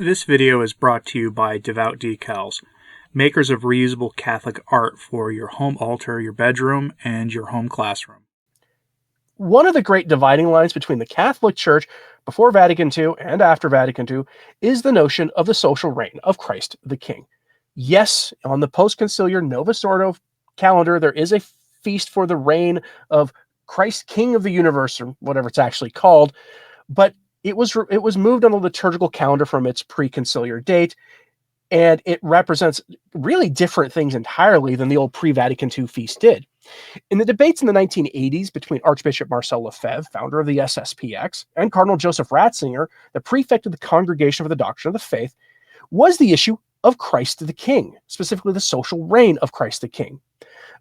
This video is brought to you by Devout Decals, makers of reusable Catholic art for your home altar, your bedroom, and your home classroom. One of the great dividing lines between the Catholic Church before Vatican II and after Vatican II is the notion of the social reign of Christ the King. Yes, on the post-conciliar Novus Ordo calendar, there is a feast for the reign of Christ King of the universe, or whatever it's actually called, but it was moved on the liturgical calendar from its pre-conciliar date, and it represents really different things entirely than the old pre-Vatican II feast did. In the debates in the 1980s between Archbishop Marcel Lefebvre, founder of the SSPX, and Cardinal Joseph Ratzinger, the prefect of the Congregation for the Doctrine of the Faith, was the issue of Christ the King, specifically the social reign of Christ the King.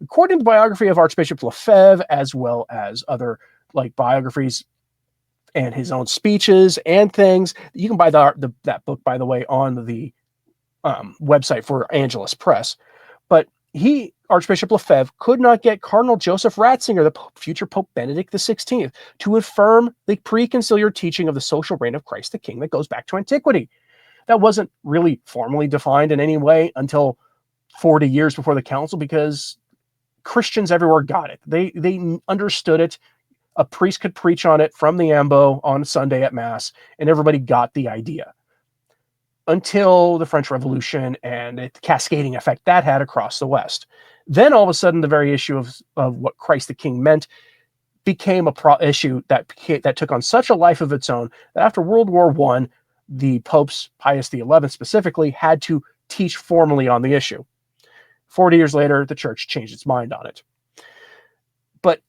According to the biography of Archbishop Lefebvre, as well as other biographies and his own speeches and things, you can buy that book, by the way, on the website for Angelus Press. But Archbishop Lefebvre, could not get Cardinal Joseph Ratzinger, the future Pope Benedict XVI, to affirm the pre-conciliar teaching of the social reign of Christ the King that goes back to antiquity. That wasn't really formally defined in any way until 40 years before the council, because Christians everywhere got it. They understood it. A priest could preach on it from the ambo on Sunday at Mass, and everybody got the idea. Until the French Revolution and the cascading effect that had across the West. Then all of a sudden, the very issue of what Christ the King meant became issue that took on such a life of its own that after World War I, the popes, Pius XI specifically, had to teach formally on the issue. 40 years later, the church changed its mind on it. But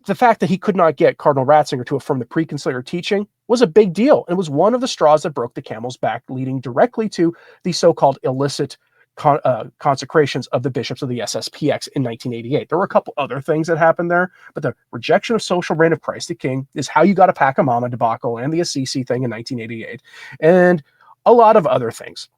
the fact that he could not get Cardinal Ratzinger to affirm the pre-conciliar teaching was a big deal, and was one of the straws that broke the camel's back, leading directly to the so-called illicit consecrations of the bishops of the SSPX in 1988. There were a couple other things that happened there, but the rejection of social reign of Christ the King is how you got a pack a mama debacle and the Assisi thing in 1988, and a lot of other things.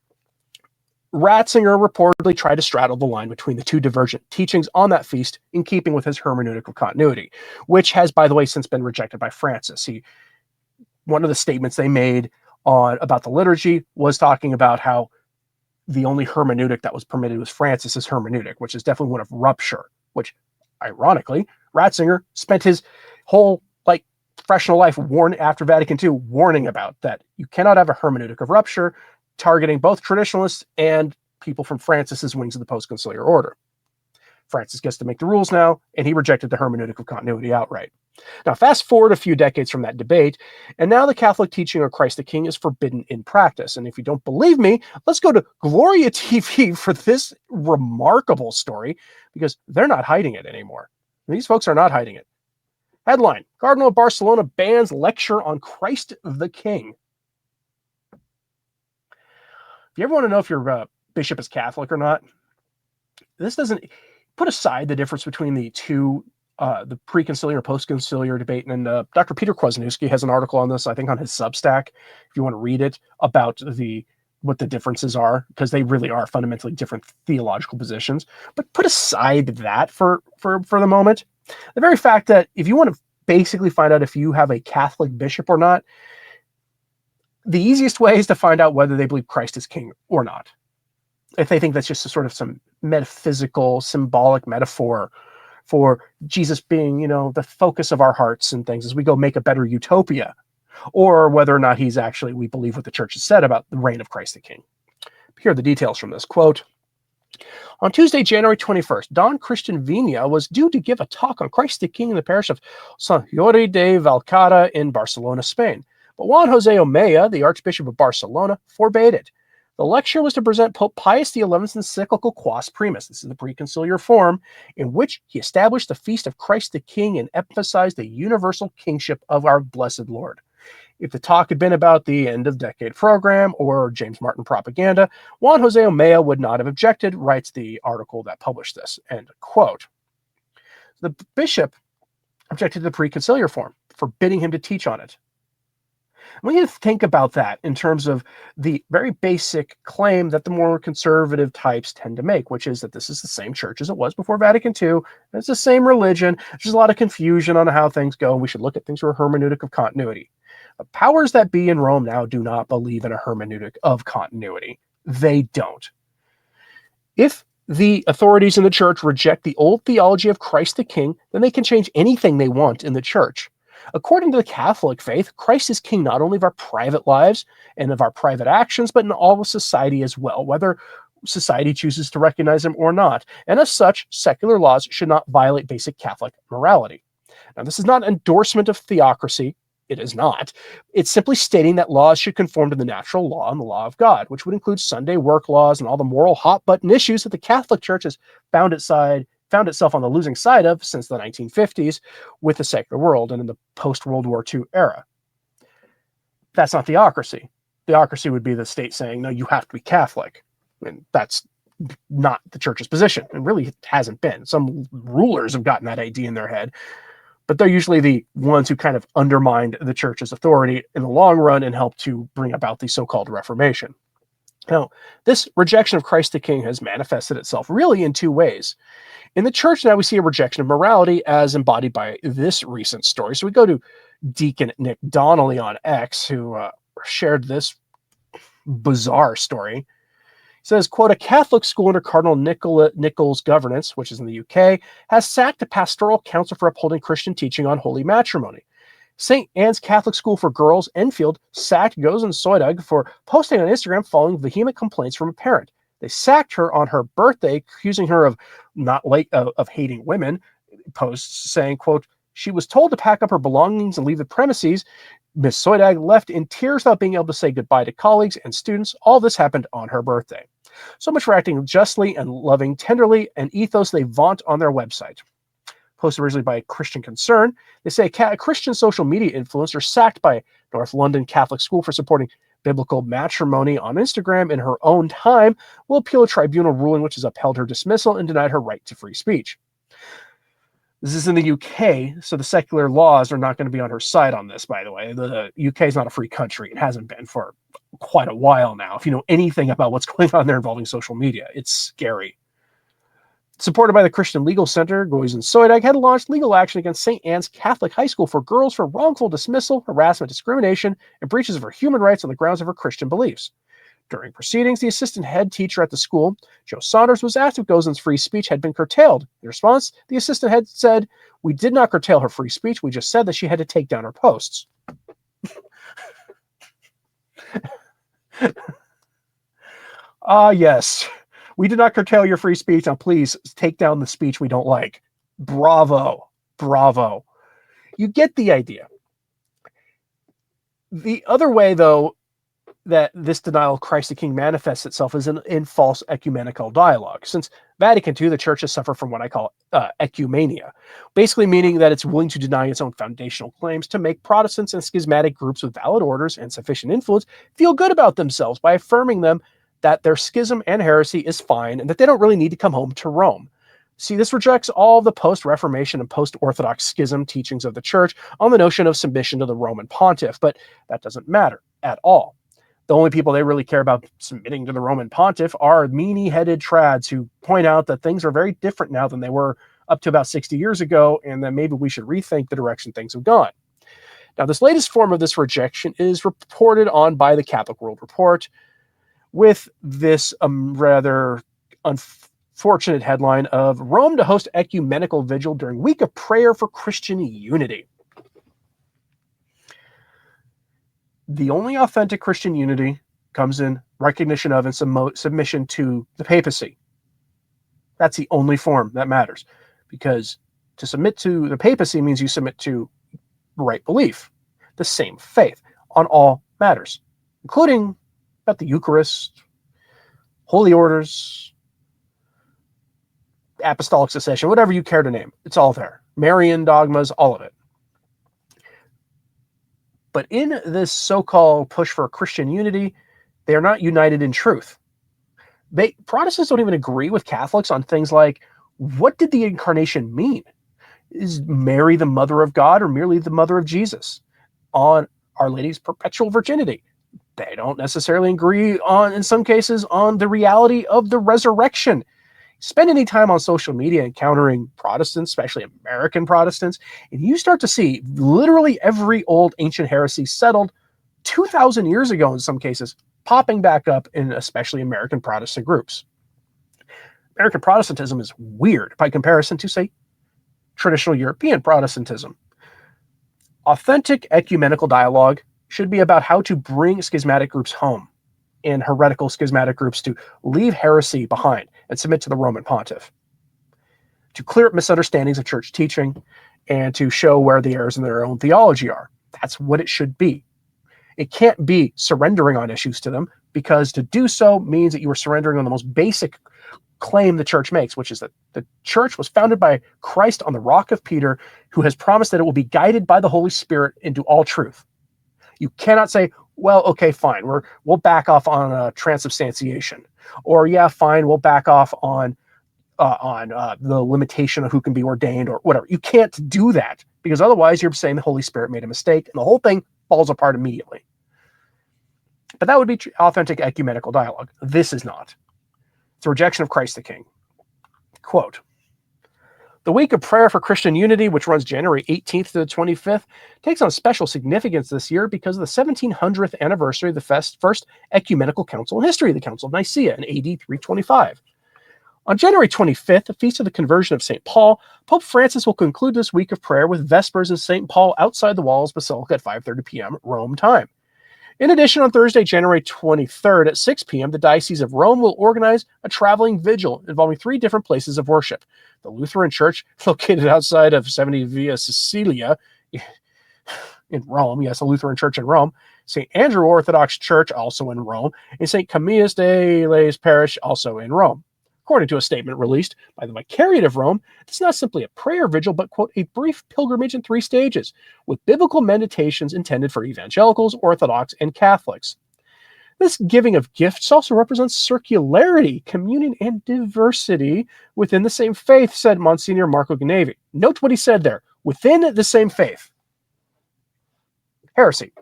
Ratzinger reportedly tried to straddle the line between the two divergent teachings on that feast in keeping with his hermeneutical continuity, which has, by the way, since been rejected by Francis. One of the statements they made about the liturgy was talking about how the only hermeneutic that was permitted was Francis's hermeneutic, which is definitely one of rupture, which, ironically, Ratzinger spent his whole professional life after Vatican II warning about that you cannot have a hermeneutic of rupture, targeting both traditionalists and people from Francis's wings of the post-conciliar order. Francis gets to make the rules now, and he rejected the hermeneutic of continuity outright. Now, fast forward a few decades from that debate, and now the Catholic teaching of Christ the King is forbidden in practice. And if you don't believe me, let's go to Gloria TV for this remarkable story, because they're not hiding it anymore. These folks are not hiding it. Headline: Cardinal of Barcelona bans lecture on Christ the King. If you ever want to know if your bishop is Catholic or not, this doesn't put aside the difference between the two, the pre-conciliar, post-conciliar debate. And Dr. Peter Kwasniewski has an article on this, I think, on his Substack, if you want to read it, about what the differences are, because they really are fundamentally different theological positions. But put aside that for the moment. The very fact that if you want to basically find out if you have a Catholic bishop or not, the easiest way is to find out whether they believe Christ is king or not. If they think that's just some metaphysical, symbolic metaphor for Jesus being, the focus of our hearts and things as we go make a better utopia, or whether or not he's actually, we believe what the church has said about the reign of Christ the King. Here are the details from this quote. On Tuesday, January 21st, Don Christian Vina was due to give a talk on Christ the King in the parish of Sant Jordi de Valcara in Barcelona, Spain. But Juan Jose Omea, the Archbishop of Barcelona, forbade it. The lecture was to present Pope Pius XI's encyclical Quas Primus, this is the pre-conciliar form, in which he established the feast of Christ the King and emphasized the universal kingship of our blessed Lord. If the talk had been about the end-of-decade program or James Martin propaganda, Juan Jose Omea would not have objected, writes the article that published this, end quote. The bishop objected to the pre-conciliar form, forbidding him to teach on it. We need to think about that in terms of the very basic claim that the more conservative types tend to make, which is that this is the same church as it was before Vatican II. It's the same religion. There's a lot of confusion on how things go. We should look at things through a hermeneutic of continuity. The powers that be in Rome now do not believe in a hermeneutic of continuity. They don't. If the authorities in the church reject the old theology of Christ the King, then they can change anything they want in the church. According to the Catholic faith, Christ is king not only of our private lives and of our private actions, but in all of society as well, whether society chooses to recognize him or not. And as such, secular laws should not violate basic Catholic morality. Now, this is not an endorsement of theocracy. It is not. It's simply stating that laws should conform to the natural law and the law of God, which would include Sunday work laws and all the moral hot-button issues that the Catholic Church has found itself on the losing side of since the 1950s with the secular world and in the post-World War II era. That's not theocracy. Theocracy would be the state saying, no, you have to be Catholic. And that's not the church's position. And really it hasn't been. Some rulers have gotten that idea in their head, but they're usually the ones who kind of undermined the church's authority in the long run and helped to bring about the so-called Reformation. Now, this rejection of Christ the King has manifested itself really in two ways. In the church now, we see a rejection of morality as embodied by this recent story. So we go to Deacon Nick Donnelly on X, who shared this bizarre story. He says, quote, a Catholic school under Cardinal Nichols' governance, which is in the UK, has sacked a pastoral council for upholding Christian teaching on holy matrimony. St. Anne's Catholic School for Girls, Enfield, sacked Gozen Soidag for posting on Instagram following vehement complaints from a parent. They sacked her on her birthday, accusing her of of hating women. Posts saying, quote, she was told to pack up her belongings and leave the premises. Miss Soidag left in tears without being able to say goodbye to colleagues and students. All this happened on her birthday. So much for acting justly and loving tenderly, an ethos they vaunt on their website. Posted originally by Christian Concern, they say a Christian social media influencer sacked by North London Catholic School for supporting biblical matrimony on Instagram in her own time will appeal a tribunal ruling which has upheld her dismissal and denied her right to free speech. This is in the UK, so the secular laws are not going to be on her side on this, by the way. The UK is not a free country. It hasn't been for quite a while now. If you know anything about what's going on there involving social media, it's scary. Supported by the Christian Legal Center, Gozen Soidag had launched legal action against St. Anne's Catholic High School for Girls for wrongful dismissal, harassment, discrimination, and breaches of her human rights on the grounds of her Christian beliefs. During proceedings, the assistant head teacher at the school, Joe Saunders, was asked if Gozen's free speech had been curtailed. In response, the assistant head said, we did not curtail her free speech. We just said that she had to take down her posts. Yes. We did not curtail your free speech. Now, please take down the speech we don't like. Bravo. Bravo. You get the idea. The other way, though, that this denial of Christ the King manifests itself is in false ecumenical dialogue. Since Vatican II, the church has suffered from what I call ecumenia, basically meaning that it's willing to deny its own foundational claims to make Protestants and schismatic groups with valid orders and sufficient influence feel good about themselves by affirming them that their schism and heresy is fine and that they don't really need to come home to Rome. See, this rejects all the post-Reformation and post-Orthodox schism teachings of the church on the notion of submission to the Roman pontiff, but that doesn't matter at all. The only people they really care about submitting to the Roman pontiff are meanie-headed trads who point out that things are very different now than they were up to about 60 years ago, and that maybe we should rethink the direction things have gone. Now, this latest form of this rejection is reported on by the Catholic World Report, with this rather unfortunate headline of Rome to host ecumenical vigil during week of prayer for Christian unity. The only authentic Christian unity comes in recognition of and submission to the papacy. That's the only form that matters, because to submit to the papacy means you submit to right belief, the same faith on all matters, including about the Eucharist, holy orders, apostolic succession, whatever you care to name. It's all there. Marian dogmas, all of it. But in this so-called push for Christian unity, they are not united in truth. Protestants don't even agree with Catholics on things like, what did the incarnation mean? Is Mary the mother of God or merely the mother of Jesus? On Our Lady's perpetual virginity. They don't necessarily agree on, in some cases, on the reality of the resurrection. Spend any time on social media encountering Protestants, especially American Protestants, and you start to see literally every old ancient heresy settled 2,000 years ago in some cases, popping back up in especially American Protestant groups. American Protestantism is weird by comparison to, say, traditional European Protestantism. Authentic ecumenical dialogue should be about how to bring schismatic groups home and heretical schismatic groups to leave heresy behind and submit to the Roman pontiff, to clear up misunderstandings of church teaching, and to show where the errors in their own theology are. That's what it should be. It can't be surrendering on issues to them, because to do so means that you are surrendering on the most basic claim the church makes, which is that the church was founded by Christ on the rock of Peter, who has promised that it will be guided by the Holy Spirit into all truth. You cannot say, well, okay, fine, we'll back off on transubstantiation, or yeah, fine, we'll back off on the limitation of who can be ordained or whatever. You can't do that, because otherwise you're saying the Holy Spirit made a mistake, and the whole thing falls apart immediately. But that would be authentic ecumenical dialogue. This is not. It's a rejection of Christ the King. Quote, the week of prayer for Christian unity, which runs January 18th to the 25th, takes on special significance this year because of the 1700th anniversary of the first ecumenical council in history, the Council of Nicaea in AD 325. On January 25th, the feast of the conversion of St. Paul, Pope Francis will conclude this week of prayer with Vespers in St. Paul outside the walls of Basilica at 5:30 p.m. Rome time. In addition, on Thursday, January 23rd at 6 p.m., the Diocese of Rome will organize a traveling vigil involving 3 different places of worship. The Lutheran Church, located outside of 70 Via Sicilia in Rome, yes, a Lutheran church in Rome, St. Andrew Orthodox Church, also in Rome, and St. Camillus de Les Parish, also in Rome. According to a statement released by the Vicariate of Rome, it's not simply a prayer vigil, but, quote, a brief pilgrimage in 3 stages, with biblical meditations intended for evangelicals, Orthodox, and Catholics. This giving of gifts also represents circularity, communion, and diversity within the same faith, said Monsignor Marco Gnavi. Note what he said there, within the same faith. Heresy.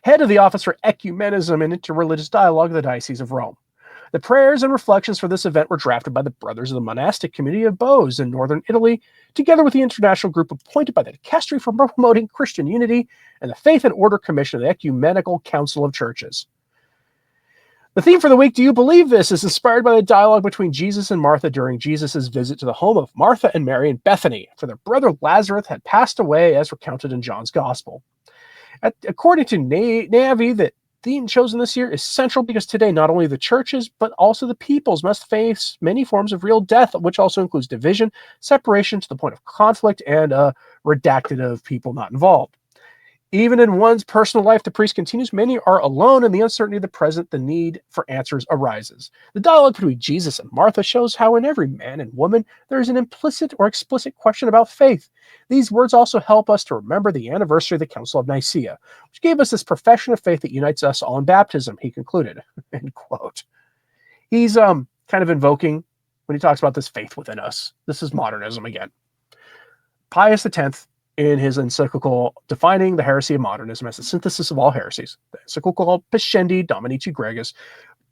Head of the Office for Ecumenism and Interreligious Dialogue of the Diocese of Rome. The prayers and reflections for this event were drafted by the Brothers of the Monastic Community of Bows in northern Italy, together with the international group appointed by the Dicastery for Promoting Christian Unity and the Faith and Order Commission of the Ecumenical Council of Churches. The theme for the week, Do You Believe This?, is inspired by the dialogue between Jesus and Martha during Jesus' visit to the home of Martha and Mary in Bethany, for their brother Lazarus had passed away, as recounted in John's Gospel. According to Navi, the theme chosen this year is central because today not only the churches, but also the peoples must face many forms of real death, which also includes division, separation to the point of conflict, and redacted of people not involved. Even in one's personal life, the priest continues, many are alone in the uncertainty of the present, the need for answers arises. The dialogue between Jesus and Martha shows how in every man and woman there is an implicit or explicit question about faith. These words also help us to remember the anniversary of the Council of Nicaea, which gave us this profession of faith that unites us all in baptism, he concluded, end quote. He's kind of invoking, when he talks about this faith within us, this is modernism again. Pius X, in his encyclical defining the heresy of modernism as the synthesis of all heresies, the encyclical called Pascendi Dominici Gregis,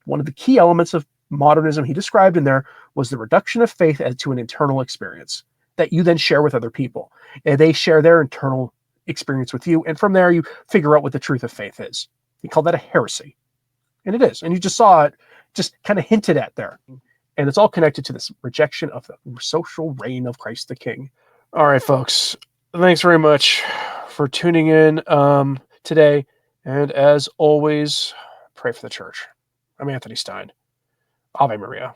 one of the key elements of modernism he described in there was the reduction of faith to an internal experience that you then share with other people. And they share their internal experience with you, and from there you figure out what the truth of faith is. He called that a heresy. And it is. And you just saw it just kind of hinted at there. And it's all connected to this rejection of the social reign of Christ the King. All right, folks. Thanks very much for tuning in today. And as always, pray for the church. I'm Anthony Stine. Ave Maria.